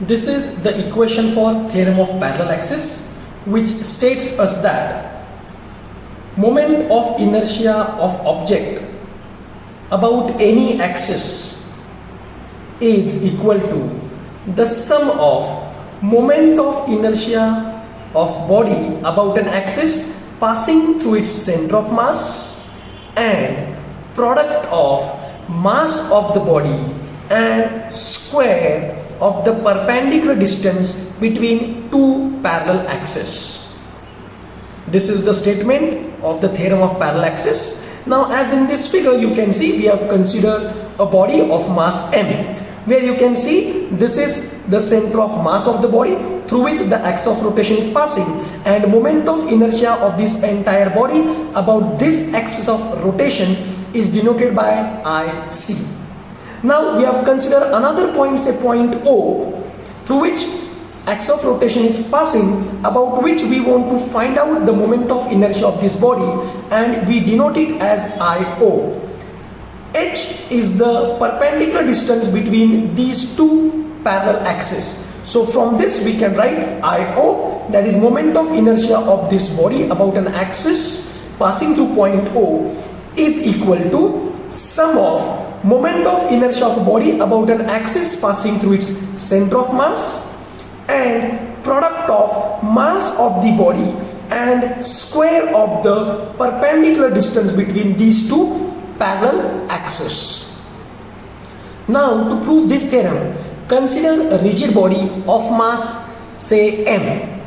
This is the equation for theorem of parallel axis, which states us that moment of inertia of object about any axis is equal to the sum of moment of inertia of body about an axis passing through its center of mass and product of mass of the body and square of the perpendicular distance between two parallel axes. This is the statement of the theorem of parallel axis. Now, as in this figure you can see, we have considered a body of mass m, where you can see this is the center of mass of the body through which the axis of rotation is passing, and moment of inertia of this entire body about this axis of rotation is denoted by IC. Now we have considered another point, say point O, through which axis of rotation is passing, about which we want to find out the moment of inertia of this body, and we denote it as IO. H is the perpendicular distance between these two parallel axes. So from this we can write IO, that is moment of inertia of this body about an axis passing through point O, is equal to sum of moment of inertia of a body about an axis passing through its center of mass and product of mass of the body and square of the perpendicular distance between these two parallel axes. Now, to prove this theorem, consider a rigid body of mass, say m.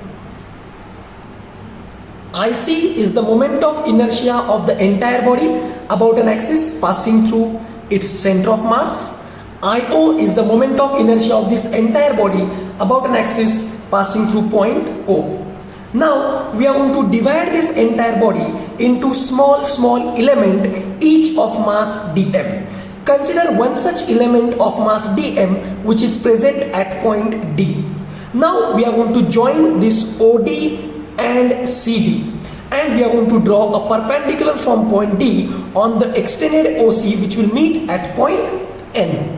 IC is the moment of inertia of the entire body about an axis passing through its center of mass. IO is the moment of inertia of this entire body about an axis passing through point O. Now we are going to divide this entire body into small element, each of mass dm. Consider one such element of mass dm which is present at point D. Now we are going to join this OD and CD, and we are going to draw a perpendicular from point D on the extended OC which will meet at point N.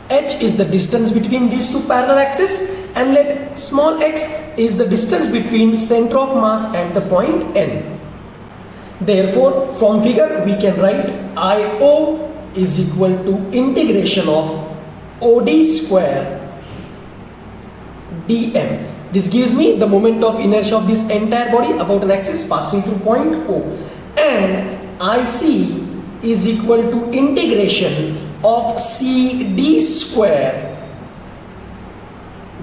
H is the distance between these two parallel axes, and let small x is the distance between center of mass and the point N. Therefore, from figure we can write IO is equal to integration of OD square dm. This gives me the moment of inertia of this entire body about an axis passing through point O, and IC is equal to integration of CD square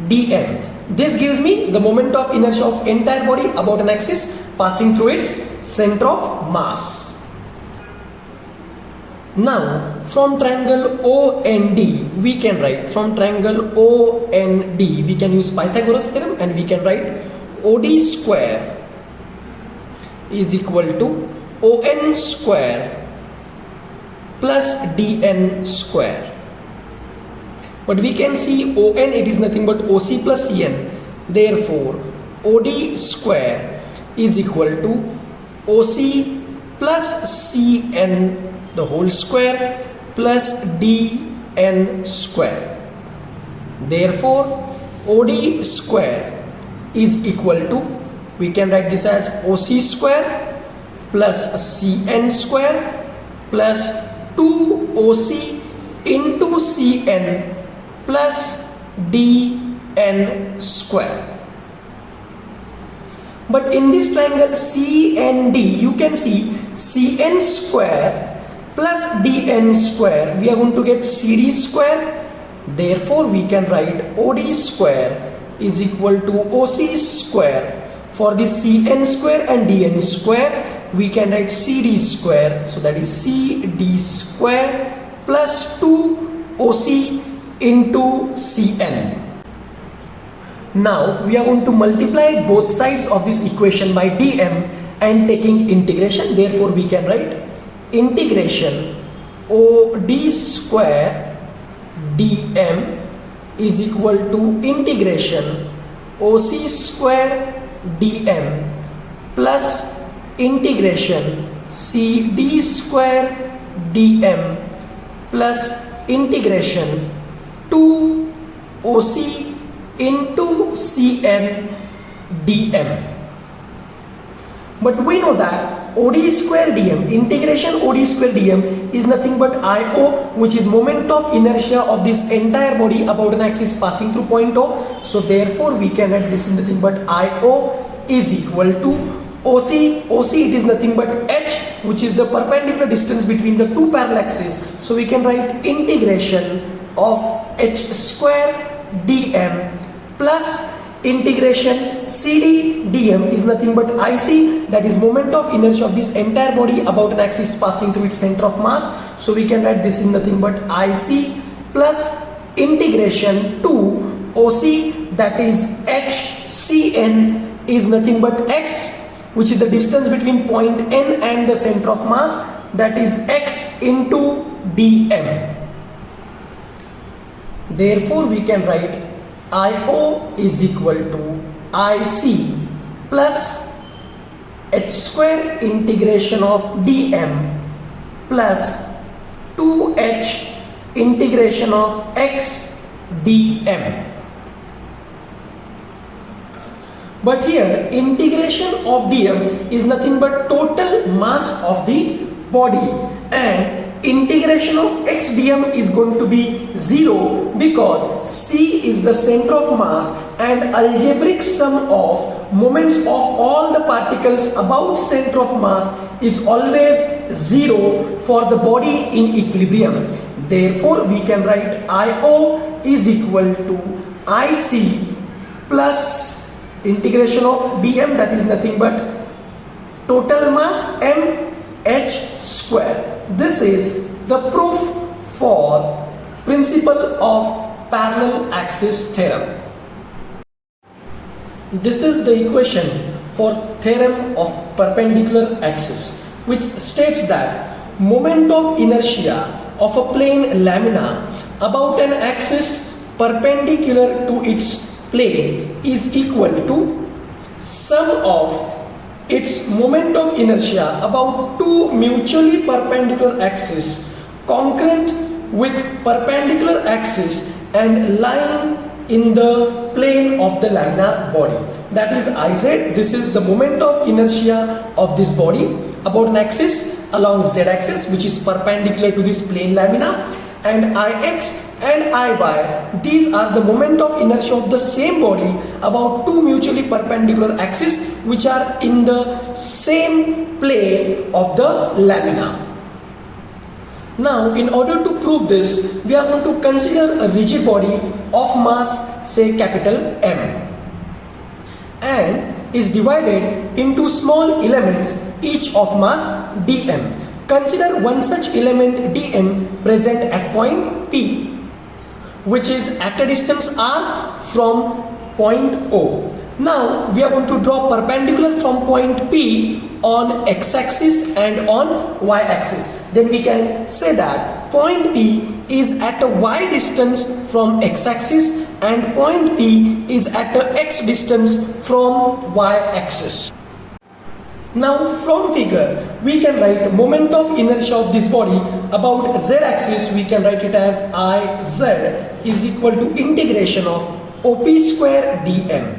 dm. This gives me the moment of inertia of entire body about an axis passing through its center of mass. Now from triangle OND we can write, we can use Pythagoras theorem, and we can write OD square is equal to ON square plus dn square. But we can see ON, it is nothing but OC plus CN. Therefore OD square is equal to OC plus CN the whole square plus dn square. Therefore OD square is equal to, we can write this as OC square plus CN square plus 2OC into CN plus dn square. But in this triangle CND you can see CN square plus dn square, we are going to get CD square. Therefore we can write OD square is equal to OC square. For the CN square and dn square we can write CD square, so that is CD square plus 2OC into CN. Now we are going to multiply both sides of this equation by dm and taking integration. Therefore we can write integration OD square dm is equal to integration OC square dm plus integration CD square dm plus integration 2 OC into Cn dm. But we know that OD square dm, integration OD square dm is nothing but IO, which is moment of inertia of this entire body about an axis passing through point O. So therefore we can write this is nothing but IO is equal to OC. OC it is nothing but H, which is the perpendicular distance between the two parallel axes. So we can write integration of H square dm plus integration CD dm is nothing but IC, that is moment of inertia of this entire body about an axis passing through its center of mass. So we can write this is nothing but IC plus integration to OC, that is HCn is nothing but X, which is the distance between point N and the center of mass, that is X into dm. Therefore we can write IO is equal to IC plus H square integration of dm plus 2H integration of X dm. But here integration of dm is nothing but total mass of the body, and integration of x dm is going to be 0 because C is the center of mass and algebraic sum of moments of all the particles about center of mass is always 0 for the body in equilibrium. Therefore we can write IO is equal to IC plus integration of dm, that is nothing but total mass mh square. This is the proof for principle of parallel axis theorem. This is the equation for theorem of perpendicular axis, which states that moment of inertia of a plane lamina about an axis perpendicular to its plane is equal to sum of its moment of inertia about two mutually perpendicular axes concurrent with perpendicular axis and lying in the plane of the laminar body, that is Iz. This is the moment of inertia of this body about an axis along z axis which is perpendicular to this plane lamina, and Ix and Iy, these are the moment of inertia of the same body about two mutually perpendicular axes which are in the same plane of the lamina. Now in order to prove this, we are going to consider a rigid body of mass, say capital M, and is divided into small elements each of mass dm. Consider one such element dm present at point P, which is at a distance r from point O. Now we are going to draw perpendicular from point P on x-axis and on y-axis. Then we can say that point P is at a y distance from x-axis and point P is at a x distance from y-axis. Now from figure we can write moment of inertia of this body about z axis. We can write it as Iz is equal to integration of OP square dm,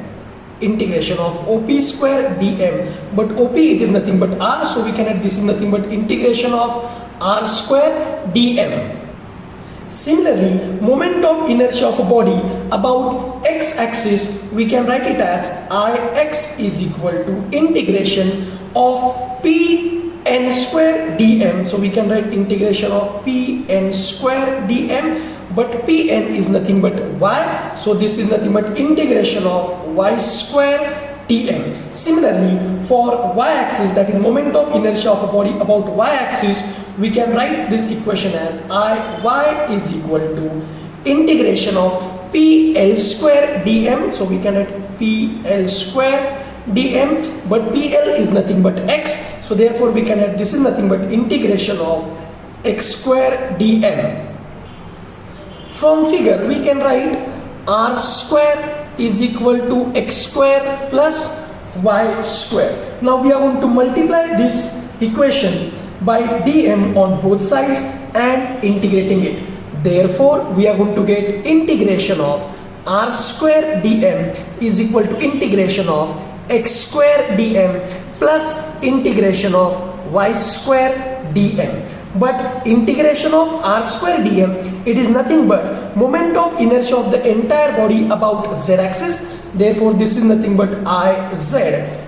integration of OP square dm, but OP it is nothing but r, so we can write this is nothing but integration of r square dm. Similarly, moment of inertia of a body about x-axis, we can write it as Ix is equal to integration of Pn square dm. So we can write integration of Pn square dm, but Pn is nothing but y, so this is nothing but integration of y square dm. Similarly, for y-axis, that is moment of inertia of a body about y-axis, we can write this equation as Iy is equal to integration of PL square dm. So we can write PL square dm, but PL is nothing but x, so therefore we can write this is nothing but integration of x square dm. From figure we can write r square is equal to x square plus y square. Now we are going to multiply this equation by dm on both sides and integrating it. Therefore, we are going to get integration of r square dm is equal to integration of x square dm plus integration of y square dm. But integration of r square dm, it is nothing but moment of inertia of the entire body about z axis. Therefore, this is nothing but Iz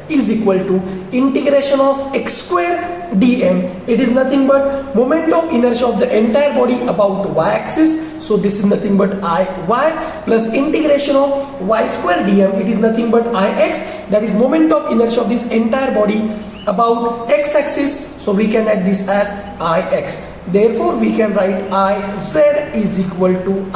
is equal to integration of x square dm. It is nothing but moment of inertia of the entire body about y axis. So this is nothing but Iy plus integration of y square dm. It is nothing but Ix, that is moment of inertia of this entire body about x axis. So we can add this as Ix. Therefore, we can write Iz is equal to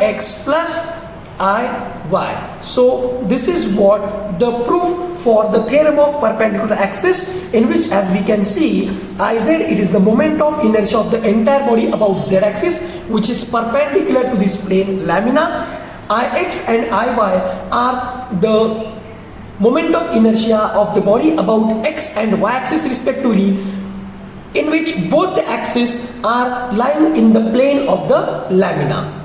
Ix plus Iy. So this is what the proof for the theorem of perpendicular axis, in which, as we can see, Iz, it is the moment of inertia of the entire body about z axis, which is perpendicular to this plane lamina. Ix and Iy are the moment of inertia of the body about x and y axis respectively, in which both the axes are lying in the plane of the lamina.